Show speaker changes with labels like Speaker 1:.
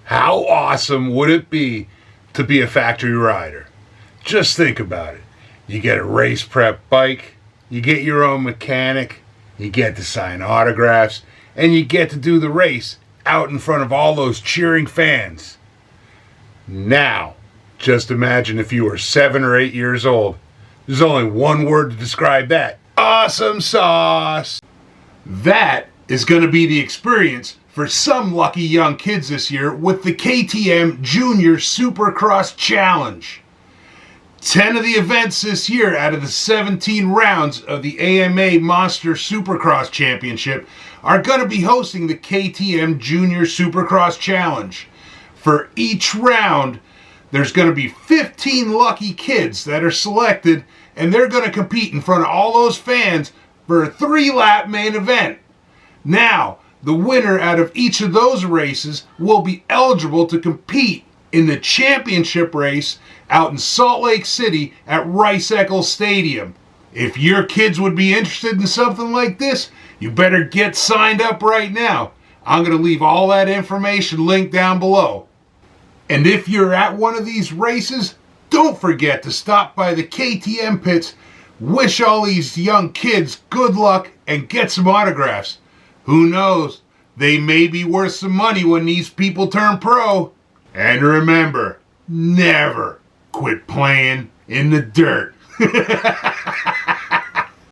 Speaker 1: How awesome would it be to be a factory rider? Just think about it. You get a race prep bike, you get your own mechanic, you get to sign autographs, and you get to do the race out in front of all those cheering fans. Now, just imagine if you were 7 or 8 years old. There's only one word to describe that. Awesome sauce! That is going to be the experience for some lucky young kids this year with the KTM Junior Supercross Challenge. 10 of the events this year out of the 17 rounds of the AMA Monster Supercross Championship are going to be hosting the KTM Junior Supercross Challenge. For each round, there's going to be 15 lucky kids that are selected, and they're going to compete in front of all those fans for a 3-lap main event. Now, the winner out of each of those races will be eligible to compete in the championship race out in Salt Lake City at Rice-Eccles Stadium. If your kids would be interested in something like this, you better get signed up right now. I'm going to leave all that information linked down below. And if you're at one of these races, don't forget to stop by the KTM pits, wish all these young kids good luck, and get some autographs. Who knows? They may be worth some money when these people turn pro. And remember, never quit playing in the dirt.